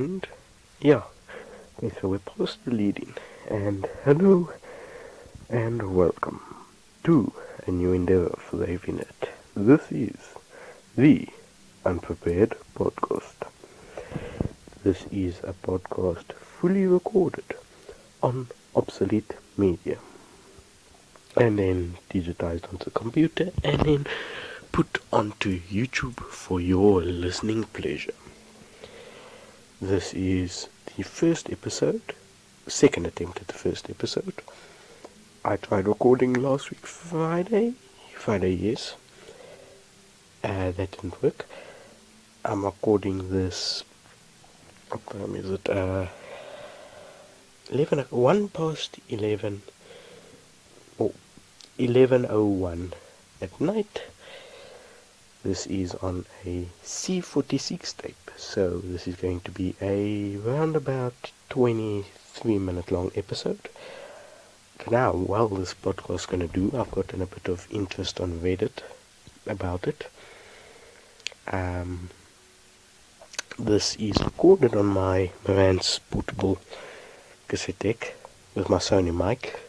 And yeah, okay, so we're past the leading. And hello and welcome to a new endeavor for the Avinet. This is the Unprepared Podcast. This is a podcast fully recorded on obsolete media and then digitized onto the computer and then put onto YouTube for your listening pleasure. This is the first episode, second attempt at the first episode. I tried recording last week Friday, yes. That didn't work. I'm recording this, what time is it? 1 past 11, or 11:01 at night. This is on a C46 tape, so this is going to be a round about 23-minute long episode. Now, while this podcast is going to do, I've gotten a bit of interest on Reddit about it. This is recorded on my Marantz portable cassette deck with my Sony mic.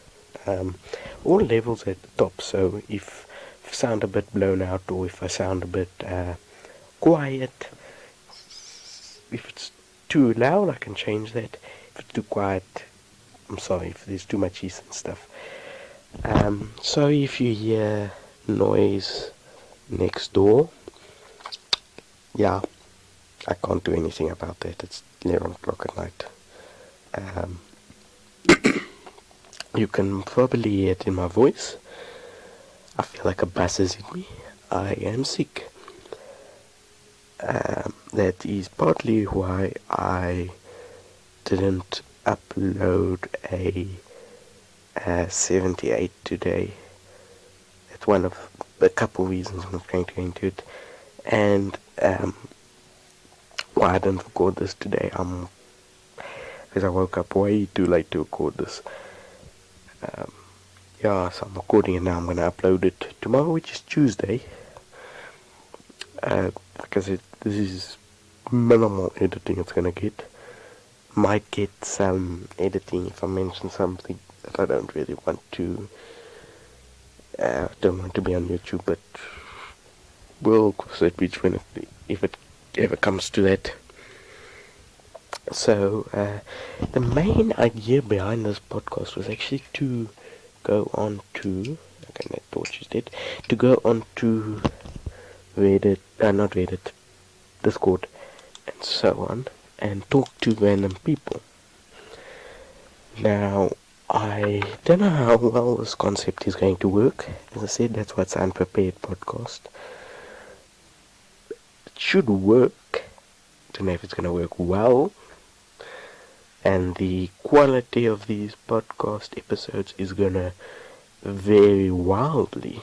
All levels at the top, so if I sound a bit blown out or if I sound a bit quiet, if it's too loud I can change that. If it's too quiet, I'm sorry if there's too much east and stuff. Sorry if you hear noise next door. Yeah, I can't do anything about that. It's 11 o'clock at night. You can probably hear it in my voice. I feel like a bus is in me. I am sick. That is partly why I didn't upload a 78 today. That's one of a couple reasons I'm not going to go into it. And why I didn't record this today, because I woke up way too late to record this. So I'm recording it now. I'm going to upload it tomorrow, which is Tuesday. Because this is minimal editing it's going to get. Might get some editing if I mention something that I don't really want to. Don't want to be on YouTube, but we'll cross that bridge if it ever comes to that. So, the main idea behind this podcast was actually to go on to, okay, that torch is dead, to go on to Reddit, not Reddit, Discord, and so on, and talk to random people. Now, I don't know how well this concept is going to work. As I said, that's what's Unprepared Podcast. It should work. Don't know if it's going to work well. And the quality of these podcast episodes is going to vary wildly.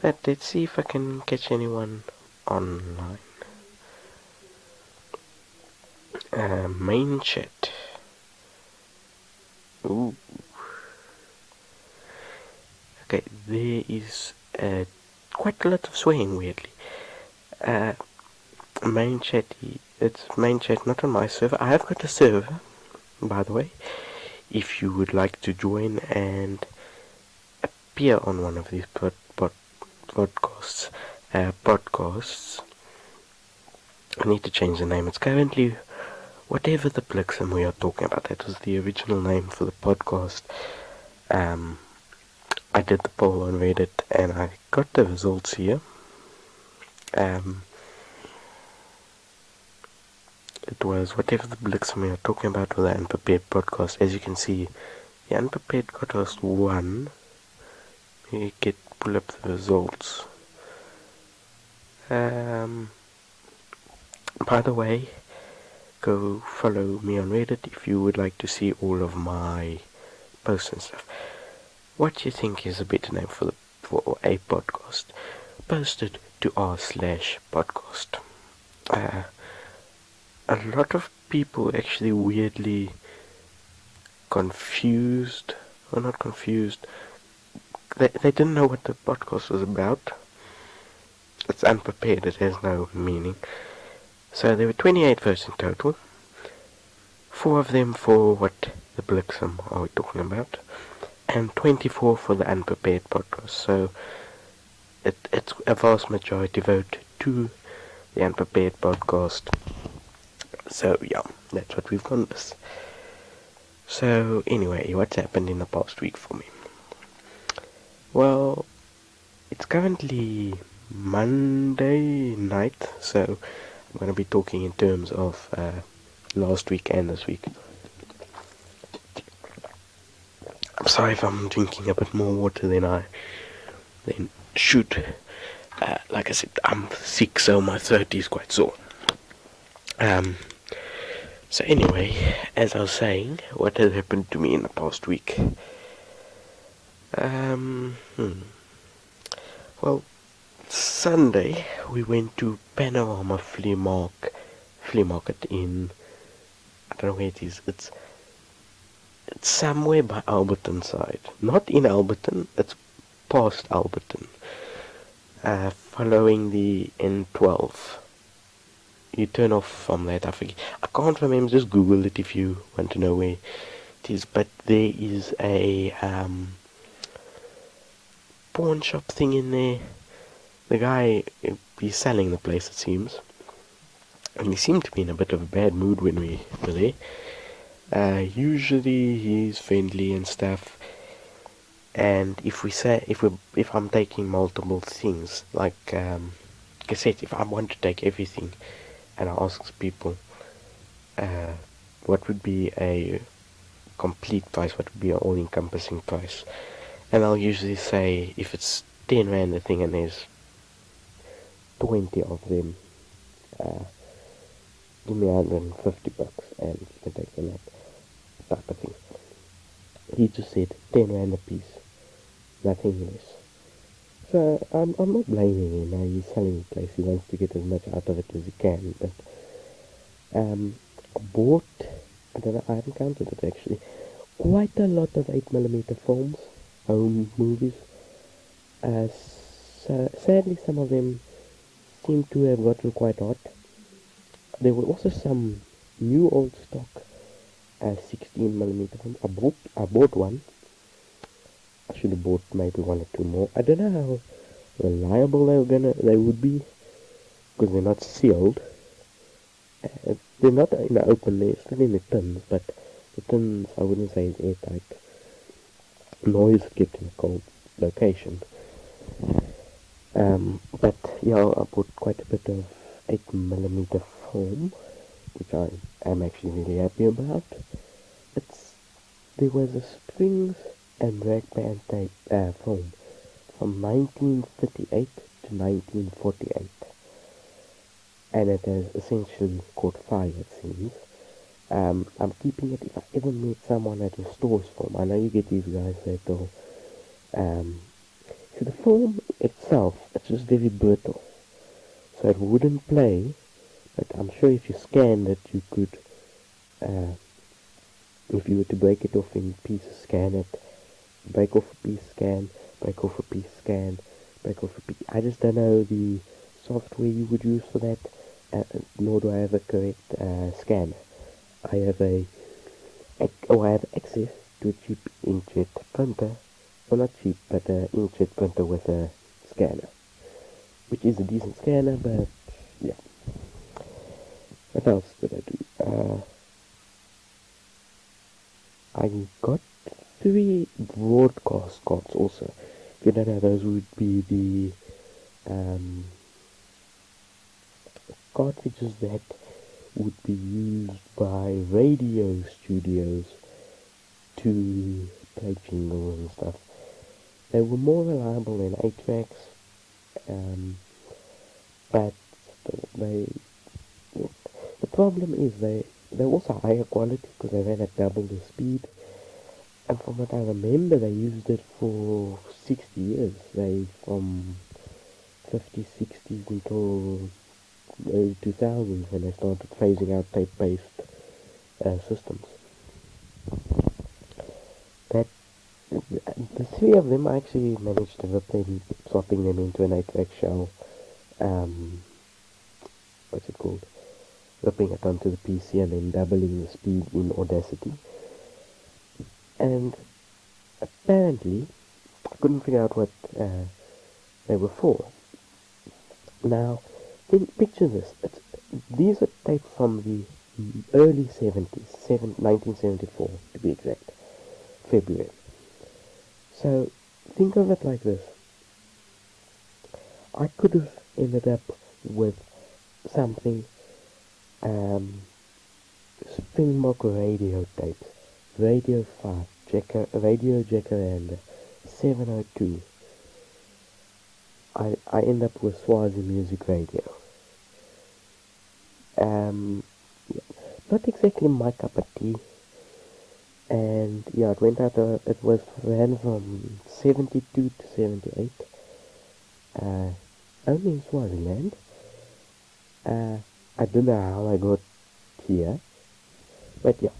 But let's see if I can catch anyone online. Main chat. Ooh. Okay, there is quite a lot of swearing, weirdly. Main chat, it's main chat, not on my server. I have got a server, by the way. If you would like to join and appear on one of these podcasts, I need to change the name. It's currently whatever the Blixen we are talking about. That was the original name for the podcast. I did the poll on Reddit and I got the results here. It was whatever the Blixen we are talking about with the Unprepared Podcast. As you can see, the Unprepared Podcast won. You pull up the results. By the way, go follow me on Reddit if you would like to see all of my posts and stuff. What do you think is a better name for a podcast? Posted to r/podcast. A lot of people actually weirdly confused, or not confused, they didn't know what the podcast was about. It's unprepared, it has no meaning. So there were 28 votes in total. 4 of them for what the Blixum are we talking about, and 24 for the Unprepared Podcast. So it's a vast majority vote to the Unprepared Podcast. So yeah, that's what we've gone with. So anyway, what's happened in the past week for me? Well, it's currently Monday night, so I'm going to be talking in terms of last week and this week. I'm sorry if I'm drinking a bit more water than I should. Like I said, I'm sick, so my throat is quite sore. So anyway, as I was saying, what has happened to me in the past week? Well, Sunday we went to Panorama Flea Market in, I don't know where it is. It's somewhere by Alberton side. Not in Alberton, it's past Alberton. Following the N12. You turn off from that, I forget. I can't remember, just Google it if you want to know where it is. But there is a pawn shop thing in there. The guy, he's selling the place, it seems. And he seemed to be in a bit of a bad mood when we were there. Usually he's friendly and stuff. And if I'm taking multiple things, like cassette, if I want to take everything, and I ask people, what would be a complete price, what would be an all-encompassing price, and I'll usually say, if it's 10 rand a thing and there's 20 of them, give me 150 bucks and you can take them, that type of thing. He just said 10 rand a piece, nothing less. So I'm not blaming him. He's selling the place. He wants to get as much out of it as he can. But I bought, I don't know, I haven't counted it actually, quite a lot of 8mm films, home movies. So sadly, some of them seem to have gotten quite hot. There were also some new old stock 16mm films. I bought one. I should have bought maybe one or two more. I don't know how reliable they would be, because they're not sealed. They're not in the open, they're still in the tins, but the tins I wouldn't say is airtight. Nor is it kept in a cold location. But yeah, I bought quite a bit of 8mm foam, which I am actually really happy about. There was a springs and rag band type foam from 1938 to 1948, and it has essentially caught fire, it seems. I'm keeping it if I ever meet someone that restores foam. I know you get these guys that'll so the foam itself, it's just very brittle, so it wouldn't play, but I'm sure if you scanned it, you could, if you were to break it off in pieces, scan it, break off a piece, scan, break off a piece, scan, break off a piece. I just don't know the software you would use for that, nor do I have a correct scanner. I have access to a cheap inkjet printer, well not cheap, but an inkjet printer with a scanner, which is a decent scanner, but yeah. What else did I do? I got 3 broadcast cards also. If you don't know, those would be the cartridges that would be used by radio studios to play jingles and stuff. They were more reliable than 8-tracks, but the problem is they're also higher quality because they ran at double the speed. And from what I remember, they used it for 60 years. From 50s, 60s until early 2000s when they started phasing out tape-based systems. The 3 of them, I actually managed to rip them, swapping them into an 8-track shell. What's it called? ripping it onto the PC and then doubling the speed in Audacity. And apparently, I couldn't figure out what they were for. Now, picture this. These are tapes from the early 70s, 1974 to be exact, February. So, think of it like this. I could have ended up with something, Springbok radio tapes, Radio 5, Radio Jacaranda, 702. I end up with Swazi Music Radio. Not exactly my cup of tea. And yeah, it ran from 72 to 78. Only in Swaziland. I don't know how I got here. But yeah,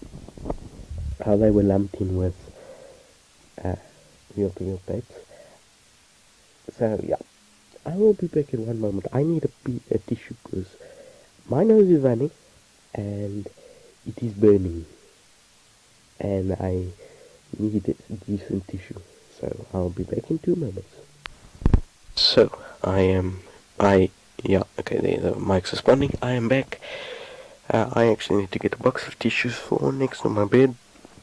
how they were lumped in with reel-to-reel tapes. So yeah, I will be back in one moment. I need a tissue because my nose is running and it is burning. And I need a decent tissue. So I'll be back in 2 moments. So, the mic's responding. I am back. I actually need to get a box of tissues for next to my bed.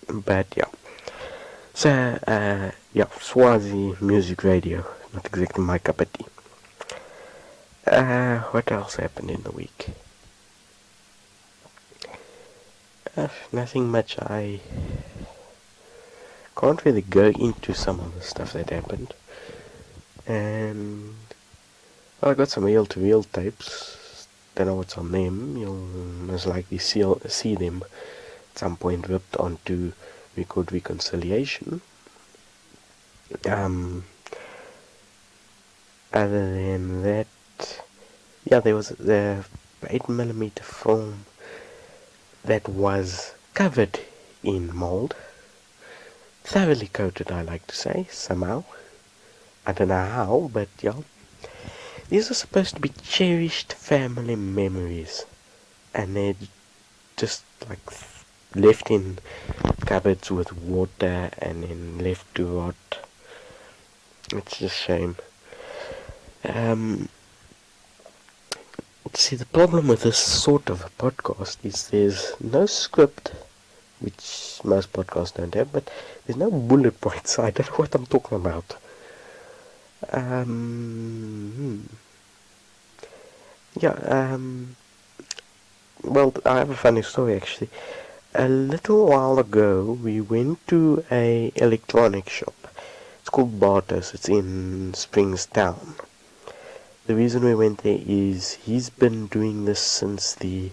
But yeah. So, Swazi Music Radio. Not exactly my cup of tea. What else happened in the week? Nothing much. I can't really go into some of the stuff that happened. And I got some reel-to-reel tapes. Don't know what's on them. You'll most likely see them at some point ripped onto Record Reconciliation. Other than that, yeah, there was the 8mm film that was covered in mold. Thoroughly coated, I like to say, somehow. I don't know how, but yeah. These are supposed to be cherished family memories. And they're just like left in cupboards with water and then left to rot. It's a shame. See, the problem with this sort of a podcast is there's no script, which most podcasts don't have, but there's no bullet points. I don't know what I'm talking about. Well, I have a funny story actually. A little while ago, we went to a electronic shop. It's called Bartos. It's in Springstown. The reason we went there is he's been doing this since the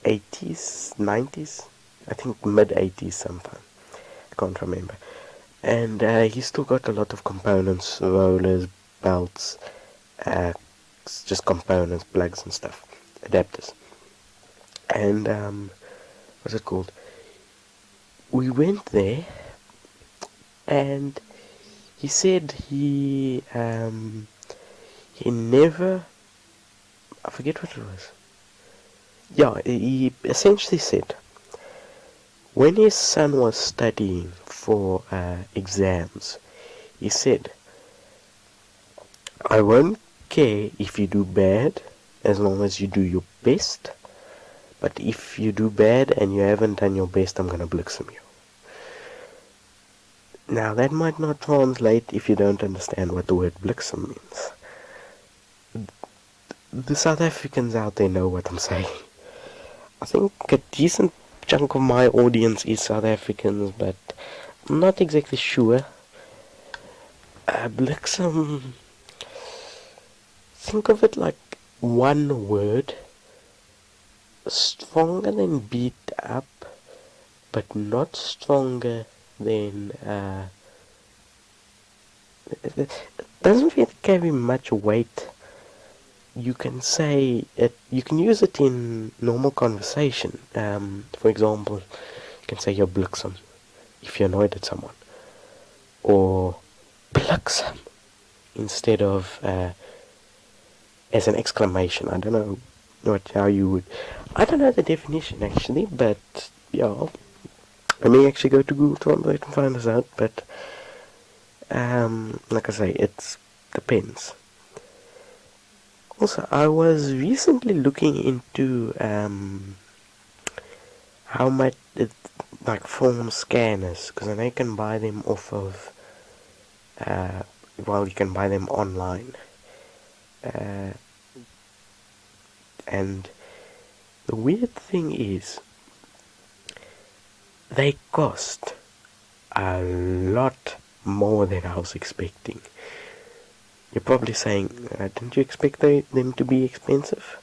80s, 90s? I think mid-80s sometime. I can't remember. And he's still got a lot of components, rollers, belts, just components, plugs and stuff, adapters. And, what's it called? We went there, and he said he never, I forget what it was. Yeah, he essentially said, when his son was studying for exams, he said, I won't care if you do bad, as long as you do your best, but if you do bad and you haven't done your best, I'm gonna bliksem you. Now, that might not translate if you don't understand what the word bliksem means. The South Africans out there know what I'm saying. I think a decent chunk of my audience is South Africans, but I'm not exactly sure. Bliksem, think of it like one word, stronger than beat up, but not stronger than, it doesn't really carry much weight. You can say it, you can use it in normal conversation. For example, you can say you're bliksem if you're annoyed at someone, or bliksem instead of as an exclamation. I don't know how you would. I don't know the definition actually, but yeah. I may actually go to Google Translate and find this out, but like I say, it depends. Also, I was recently looking into how much like film scanners, because I know you can buy them off of you can buy them online, uh, and the weird thing is they cost a lot more than I was expecting. You're probably saying, didn't you expect them to be expensive?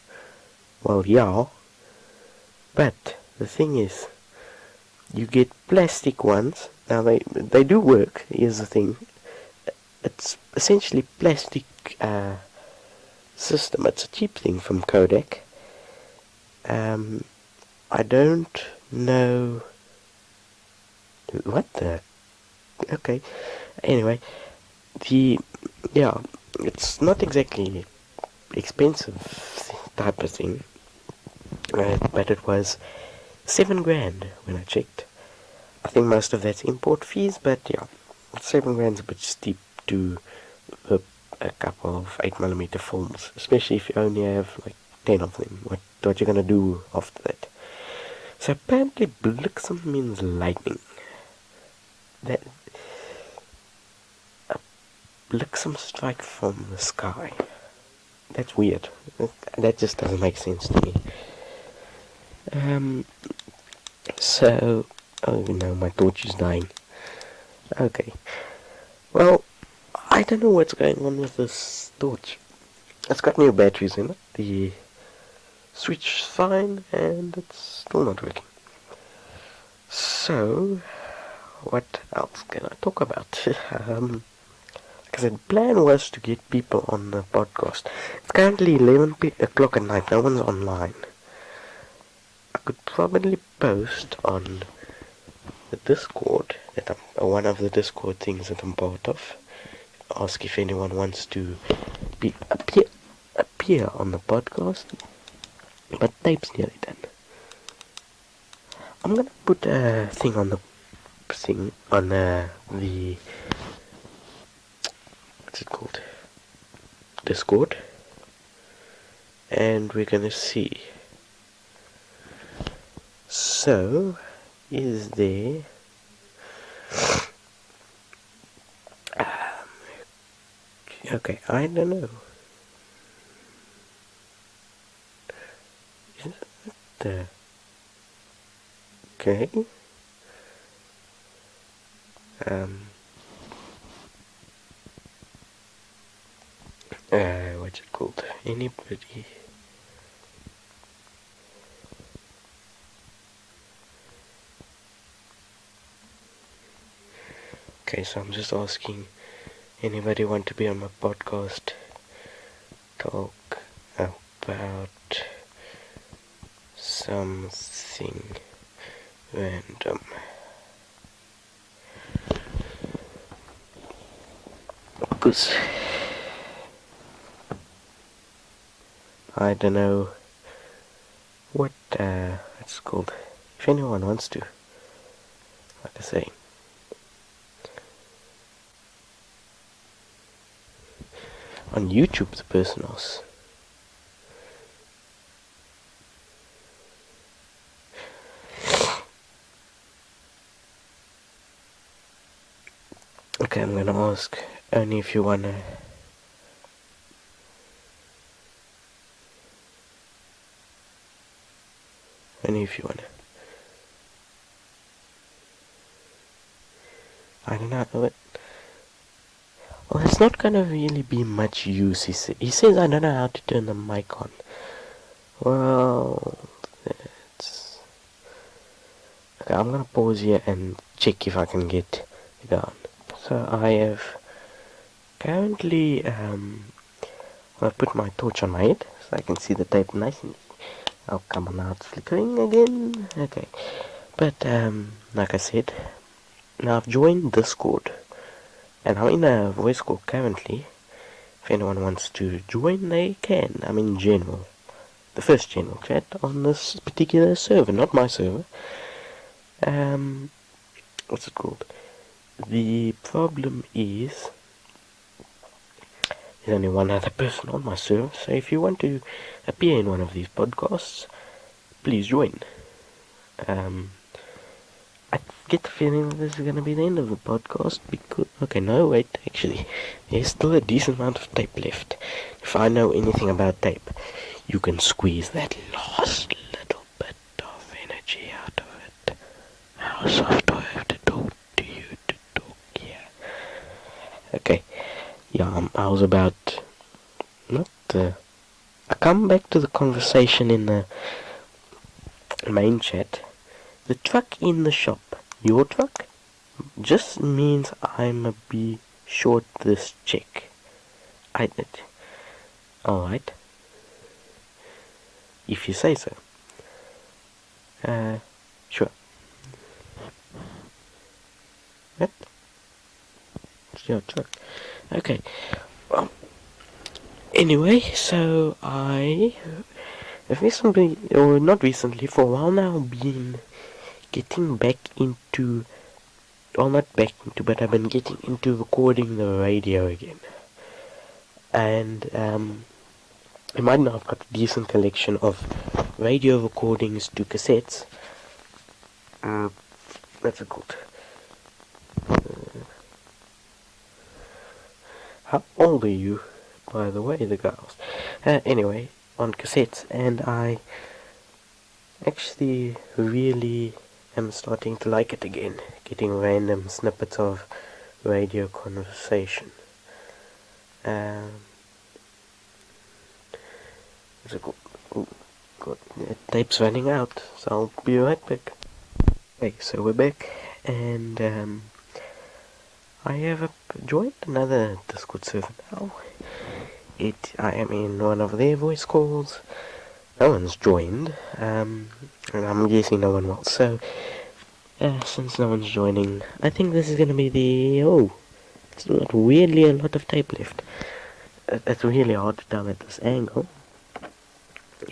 Well, yeah, but the thing is, you get plastic ones. Now they do work. Here's the thing: it's essentially plastic system. It's a cheap thing from Kodak. I don't know what the. Okay. Anyway, yeah, it's not exactly expensive type of thing, but it was $7,000 when I checked. I think most of that's import fees, but yeah, $7,000's a bit steep to a couple of 8mm films, especially if you only have like 10 of them. What you gonna do after that? So apparently bliksem means lightning. That a bliksem strike from the sky. That's weird. That just doesn't make sense to me. So, oh no, my torch is dying. Okay. Well, I don't know what's going on with this torch. It's got new batteries in it. The switch is fine, and it's still not working. So, what else can I talk about? Like I said, the plan was to get people on the podcast. It's currently 11 o'clock at night. No one's online. I could probably post on the Discord, one of the Discord things that I'm part of. Ask if anyone wants to appear on the podcast. But tape's nearly done. I'm gonna put a thing on the what's it called? Discord, and we're gonna see. So, is there okay, I don't know. Is it the okay? What's it called? Anybody? Okay, so I'm just asking, anybody want to be on my podcast? Talk about something random. Because I don't know what it's called. If anyone wants to, like I say. On YouTube, the person asks. Okay, I'm gonna ask only if you wanna. Only if you wanna. I don't know. Well, it's not gonna really be much use. He says I don't know how to turn the mic on. Well, it's okay. I'm gonna pause here and check if I can get it on. So I have currently I'll put my torch on my head so I can see the tape nice and oh come on now, it's flickering again. Okay, but like I said, now I've joined Discord and I'm in a voice call currently. If anyone wants to join, they can. I'm in general. the first general chat on this particular server, not my server. What's it called? The problem is there's only one other person on my server, so if you want to appear in one of these podcasts, please join. I get the feeling that this is going to be the end of the podcast because... Okay, no, wait, actually. There's still a decent amount of tape left. If I know anything about tape, you can squeeze that last little bit of energy out of it. How soft do I have to talk to you to talk here? Okay, yeah, I was about... I come back to the conversation in the main chat. The truck in the shop, your truck, just means I'ma be short this check. Alright. If you say so. Sure. What? It's your truck. Okay. Well, anyway, so I have recently, or not recently, for a while now, been getting back into, well, not back into, but I've been getting into recording the radio again. And I might now have got a decent collection of radio recordings to cassettes. What's it called? How old are you, by the way, the girls? Anyway, on cassettes, and I actually really am starting to like it again, getting random snippets of radio conversation. Oh, God, the tape's running out, so I'll be right back. Okay, so we're back, and I have joined another Discord server now. I am in one of their voice calls. No one's joined, and I'm guessing no one will. So, since no one's joining, I think this is gonna be it's not weirdly a lot of tape left. It's really hard to tell at this angle.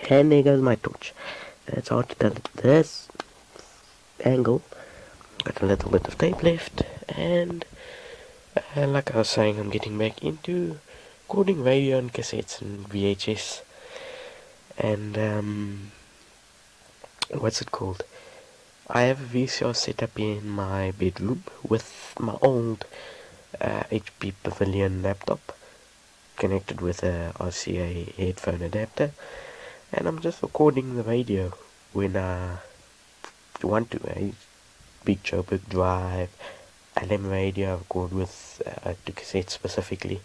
And there goes my torch. It's hard to tell at this angle. Got a little bit of tape left, and like I was saying, I'm getting back into recording radio and cassettes and VHS. And what's it called? I have a VCR set up in my bedroom with my old HP Pavilion laptop connected with a RCA headphone adapter, and I'm just recording the radio when I want to. Big Joburg Drive, LM radio, I record with to cassette specifically.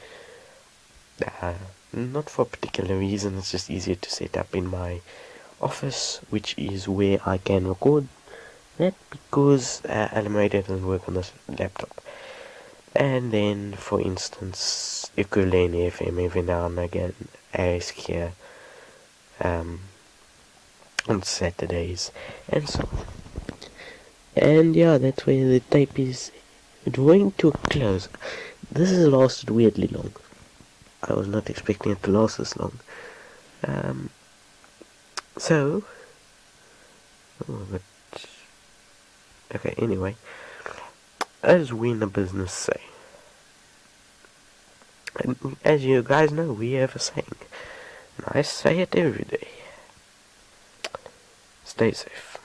Not for a particular reason, it's just easier to set up in my office, which is where I can record that, because LM radio doesn't work on this laptop. And then, for instance, ukulele FM every now and again, ASK here on Saturdays, and so on. And yeah, that's where the tape is drawing to a close. This has lasted weirdly long. I was not expecting it to last this long. Okay, anyway, as we in the business say, and as you guys know, we have a saying, and I say it every day: stay safe.